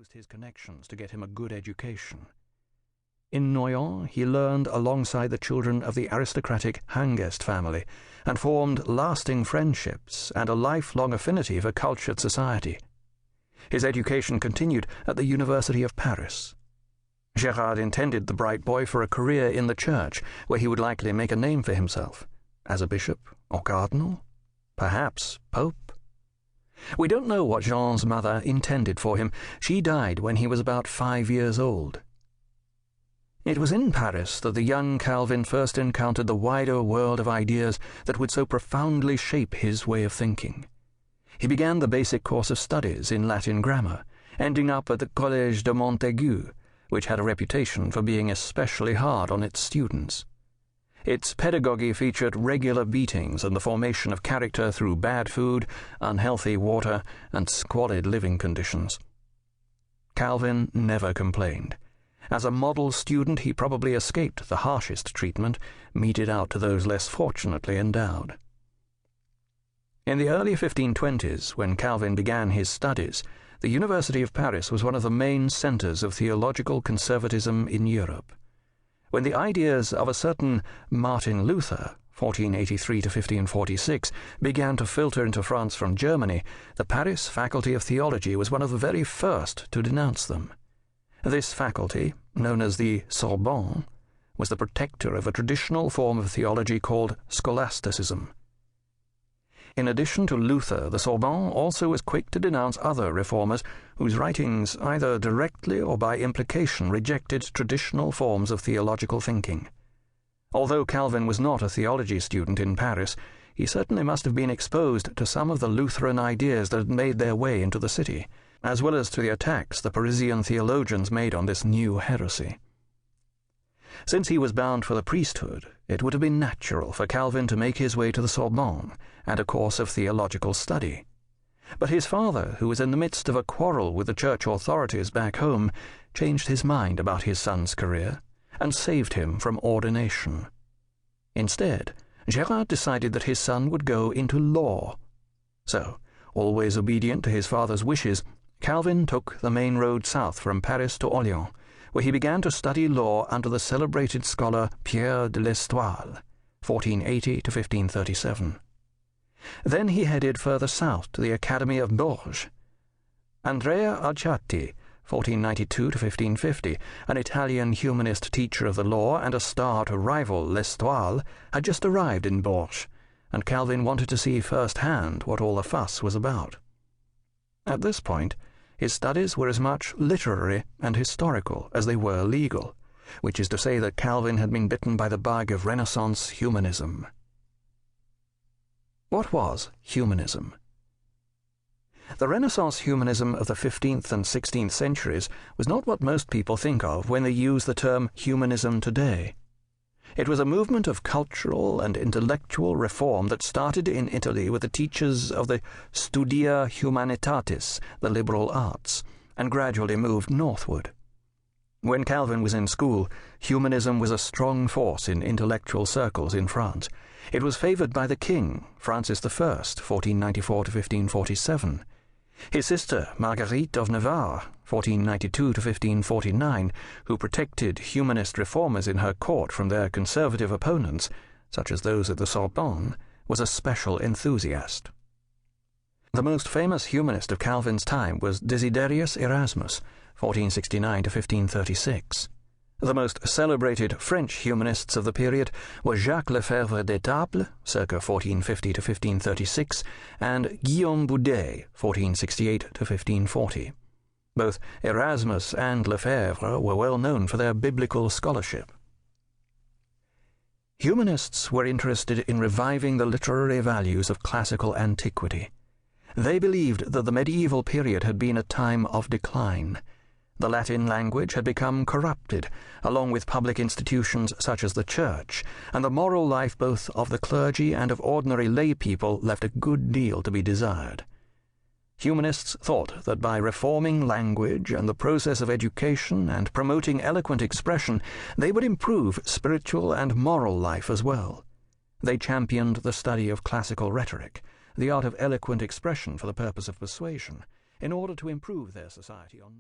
used his connections to get him a good education. In Noyon, he learned alongside the children of the aristocratic Hangest family and formed lasting friendships and a lifelong affinity for cultured society. His education continued at the University of Paris. Gérard intended the bright boy for a career in the church, where he would likely make a name for himself, as a bishop or cardinal, perhaps pope. We don't know what Jean's mother intended for him. She died when he was about 5 years old. It was in Paris that the young Calvin first encountered the wider world of ideas that would so profoundly shape his way of thinking. He began the basic course of studies in Latin grammar, ending up at the Collège de Montaigu, which had a reputation for being especially hard on its students. Its pedagogy featured regular beatings and the formation of character through bad food, unhealthy water, and squalid living conditions. Calvin never complained. As a model student, he probably escaped the harshest treatment meted out to those less fortunately endowed. In the early 1520s, when Calvin began his studies, the University of Paris was one of the main centers of theological conservatism in Europe. When the ideas of a certain Martin Luther, 1483 to 1546, began to filter into France from Germany, the Paris Faculty of Theology was one of the very first to denounce them. This faculty, known as the Sorbonne, was the protector of a traditional form of theology called scholasticism. In addition to Luther, the Sorbonne also was quick to denounce other reformers whose writings either directly or by implication rejected traditional forms of theological thinking. Although Calvin was not a theology student in Paris, he certainly must have been exposed to some of the Lutheran ideas that had made their way into the city, as well as to the attacks the Parisian theologians made on this new heresy. Since he was bound for the priesthood, it would have been natural for Calvin to make his way to the Sorbonne and a course of theological study. But his father, who was in the midst of a quarrel with the church authorities back home, changed his mind about his son's career and saved him from ordination. Instead, Gérard decided that his son would go into law. So, always obedient to his father's wishes, Calvin took the main road south from Paris to Orléans, where he began to study law under the celebrated scholar Pierre de l'Estoile, 1480 to 1537. Then he headed further south to the Academy of Bourges. Andrea Alciati, 1492 to 1550, an Italian humanist teacher of the law and a star to rival l'Estoile, had just arrived in Bourges, and Calvin wanted to see firsthand what all the fuss was about. At this point, his studies were as much literary and historical as they were legal, which is to say that Calvin had been bitten by the bug of Renaissance humanism. What was humanism? The Renaissance humanism of the 15th and 16th centuries was not what most people think of when they use the term humanism today. It was a movement of cultural and intellectual reform that started in Italy with the teachers of the Studia Humanitatis, the liberal arts, and gradually moved northward. When Calvin was in school, humanism was a strong force in intellectual circles in France. It was favored by the king, Francis I, 1494 to 1547. His sister, Marguerite of Navarre, 1492 to 1549, who protected humanist reformers in her court from their conservative opponents, such as those at the Sorbonne, was a special enthusiast. The most famous humanist of Calvin's time was Desiderius Erasmus, 1469 to 1536. The most celebrated French humanists of the period were Jacques Lefebvre d'Etaples, circa 1450 to 1536, and Guillaume Boudet, 1468 to 1540. Both Erasmus and Lefebvre were well known for their biblical scholarship. Humanists were interested in reviving the literary values of classical antiquity. They believed that the medieval period had been a time of decline. The Latin language had become corrupted, along with public institutions such as the church, and the moral life both of the clergy and of ordinary lay people left a good deal to be desired. Humanists thought that by reforming language and the process of education and promoting eloquent expression, they would improve spiritual and moral life as well. They championed the study of classical rhetoric, the art of eloquent expression for the purpose of persuasion, in order to improve their society on